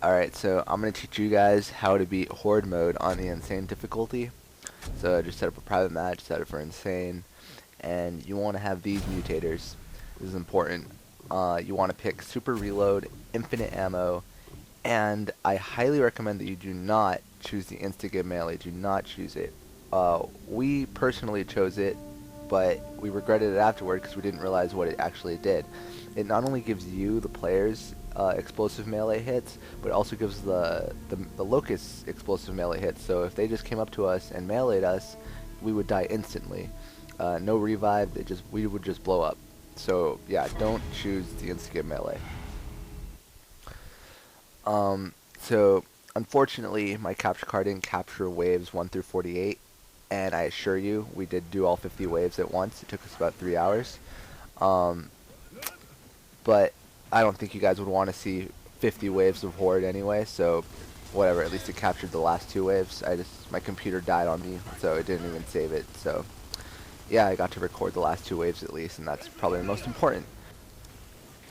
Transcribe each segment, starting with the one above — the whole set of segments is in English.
Alright, so I'm going to teach you guys how to beat Horde mode on the insane difficulty. So just set up a private match, set it for insane, and you want to have these mutators. This is important. You want to pick super reload, infinite ammo, and I highly recommend that you do not choose the insta-give melee. Do not choose it. We personally chose it, but we regretted it afterward because we didn't realize what it actually did. It not only gives you, the players, explosive melee hits, but it also gives the locusts explosive melee hits. So if they just came up to us and meleeed us, we would die instantly. No revive, we would just blow up. So yeah, don't choose the insta-give melee. So unfortunately my capture card didn't capture waves 1 through 48, and I assure you we did do all 50 waves at once. It took us about 3 hours. But I don't think you guys would want to see 50 waves of Horde anyway, so whatever, at least it captured the last 2 waves. My computer died on me, so it didn't even save it. So yeah, I got to record the last 2 waves at least, and that's probably the most important.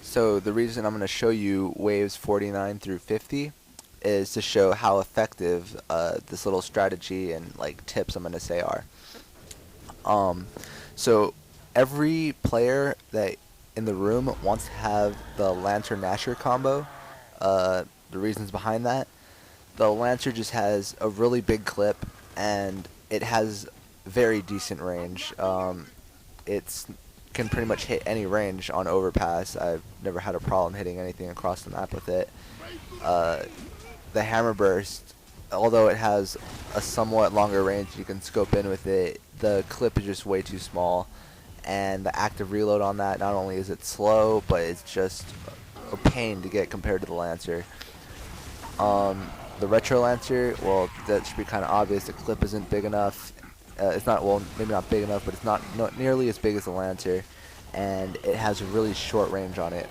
So the reason I'm going to show you waves 49 through 50 is to show how effective this little strategy and like tips I'm going to say are. So every player that in the room wants to have the Lancer Nasher combo. The reasons behind that: the Lancer just has a really big clip and it has very decent range. It can pretty much hit any range on overpass. I've never had a problem hitting anything across the map with it. The hammer burst, although it has a somewhat longer range, you can scope in with it. The clip is just way too small, and the active reload on that, not only is it slow, but it's just a pain to get compared to the Lancer. The Retro Lancer, well, that should be kind of obvious. The clip isn't big enough. It's not, well, maybe not big enough, but it's not nearly as big as the Lancer, and it has a really short range on it.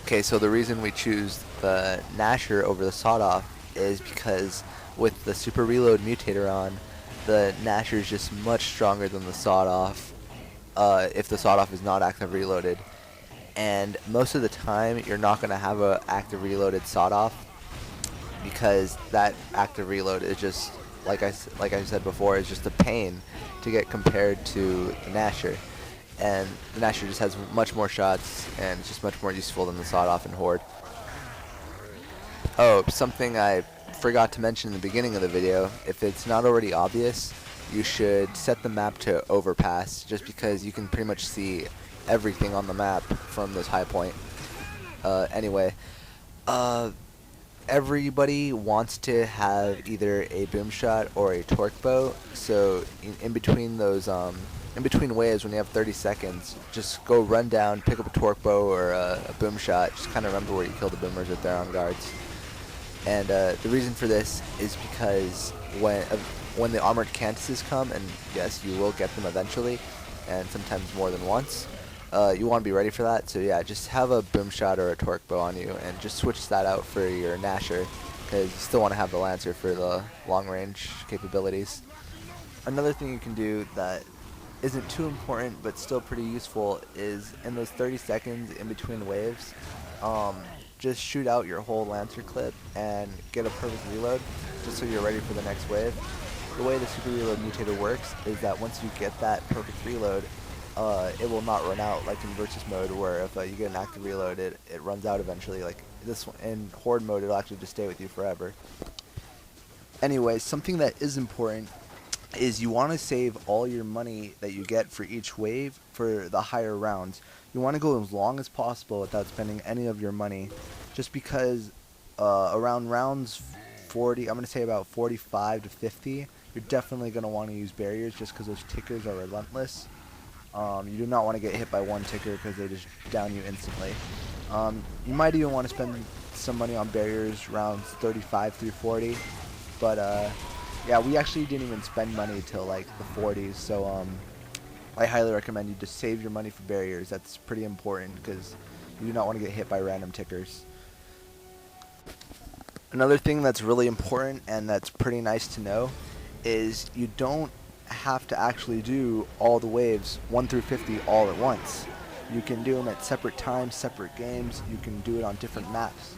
Okay, so the reason we choose the Nasher over the Sawed-Off is because with the super reload mutator on, the Nasher is just much stronger than the Sawed-Off if the Sawed-Off is not active reloaded. And most of the time you're not going to have a active reloaded Sawed-Off, because that active reload is just, like I said before, is just a pain to get compared to the Nasher. And the Nasher just has much more shots and it's just much more useful than the Sawed-Off in Horde. Oh, something I forgot to mention in the beginning of the video: if it's not already obvious, you should set the map to overpass, just because you can pretty much see everything on the map from this high point. Anyway, everybody wants to have either a boomshot or a torque bow, so in between those in between waves, when you have 30 seconds, just go run down, pick up a torque bow or a boomshot. Just kind of remember where you kill the boomers if they're on guards. And the reason for this is because when the armored Cantuses come, and yes, you will get them eventually, and sometimes more than once, you want to be ready for that. So yeah, just have a boomshot or a torque bow on you, and just switch that out for your Nasher, because you still want to have the Lancer for the long range capabilities. Another thing you can do that isn't too important but still pretty useful is in those 30 seconds in between waves, just shoot out your whole Lancer clip and get a perfect reload, just so you're ready for the next wave. The way the super reload mutator works is that once you get that perfect reload, it will not run out like in versus mode, where if you get an active reload, it runs out eventually. Like this one, in Horde mode, it'll actually just stay with you forever. Anyway, something that is important is you want to save all your money that you get for each wave for the higher rounds. You want to go as long as possible without spending any of your money, just because around rounds 40, I'm going to say about 45 to 50, you're definitely going to want to use barriers, just because those tickers are relentless. You do not want to get hit by one ticker because they just down you instantly. You might even want to spend some money on barriers rounds 35 through 40, but yeah, we actually didn't even spend money till like the 40s, so I highly recommend you just save your money for barriers. That's pretty important because you do not want to get hit by random tickers. Another thing that's really important and that's pretty nice to know is you don't have to actually do all the waves 1 through 50 all at once. You can do them at separate times, separate games. You can do it on different maps.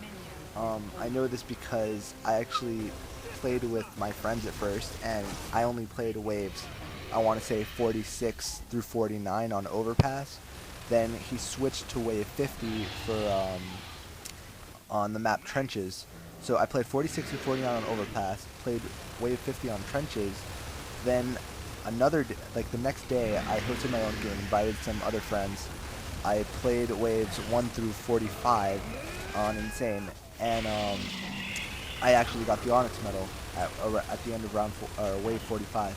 I know this because I actually played with my friends at first, and I only played waves, I want to say 46 through 49 on overpass. Then he switched to wave 50 for on the map trenches. So I played 46 through 49 on overpass, played wave 50 on trenches. Then like the next day, I hosted my own game, invited some other friends. I played waves 1 through 45 on Insane, and I actually got the Onyx medal at the end of wave 45.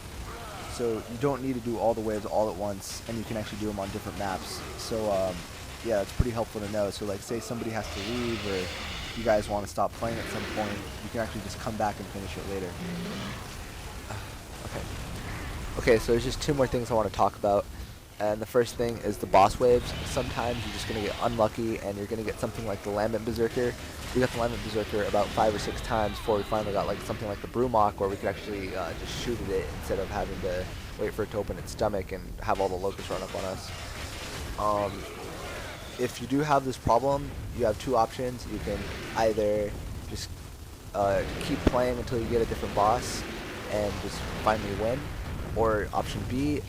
So you don't need to do all the waves all at once, and you can actually do them on different maps. So yeah, it's pretty helpful to know. So like, say somebody has to leave, or you guys want to stop playing at some point, you can actually just come back and finish it later. Okay. Okay, so there's just two more things I want to talk about. And the first thing is the boss waves. Sometimes you're just going to get unlucky, and you're going to get something like the lambent berserker. We got the lambent berserker about 5 or 6 times before we finally got like something like the brewmock, where we could actually just shoot at it instead of having to wait for it to open its stomach and have all the locusts run up on us. If you do have this problem, you have two options. You can either just keep playing until you get a different boss and just finally win, or option B,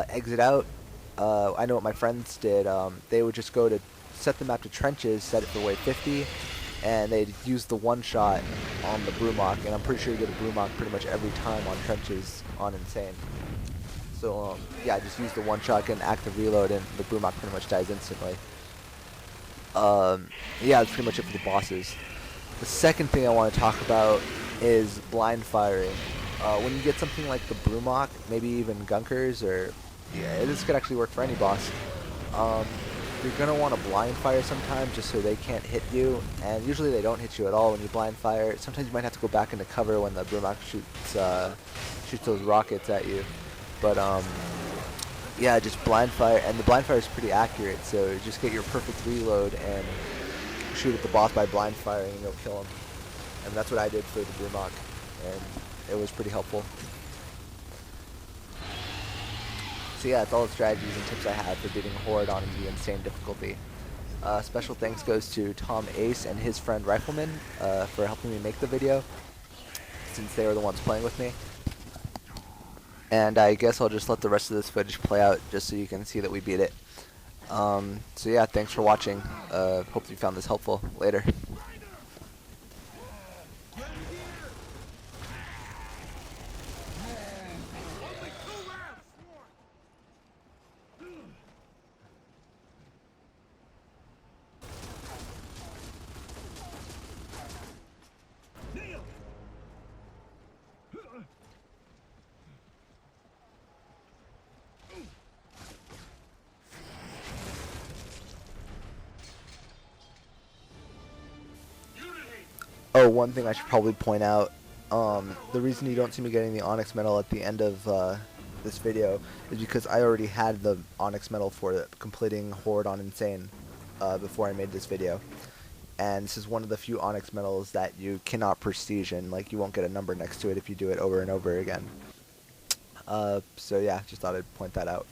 exit out. I know what my friends did. They would just go to set the map to trenches, set it for wave 50, and they'd use the one shot on the brewmock, and I'm pretty sure you get a brewmock pretty much every time on trenches on Insane. So yeah, just use the one shot, get an active reload, and the brewmock pretty much dies instantly. Yeah, that's pretty much it for the bosses. The second thing I want to talk about is blind firing. When you get something like the brewmock, maybe even gunkers, or yeah, this could actually work for any boss. You're gonna want to blind fire sometimes, just so they can't hit you, and usually they don't hit you at all when you blind fire. Sometimes you might have to go back into cover when the brewmock shoots those rockets at you. But yeah, just blind fire, and the blind fire is pretty accurate. So just get your perfect reload and shoot at the boss by blind firing, and you'll kill him. And that's what I did for the brewmock, and it was pretty helpful. So yeah, that's all the strategies and tips I had for beating Horde on the Insane difficulty. Special thanks goes to Tom Ace and his friend Rifleman for helping me make the video, since they were the ones playing with me. And I guess I'll just let the rest of this footage play out just so you can see that we beat it. So yeah, thanks for watching. Hope you found this helpful. Later. Oh, one thing I should probably point out, the reason you don't see me getting the Onyx medal at the end of this video is because I already had the Onyx medal for completing Horde on Insane before I made this video. And this is one of the few Onyx medals that you cannot prestige in, like you won't get a number next to it if you do it over and over again. So yeah, just thought I'd point that out.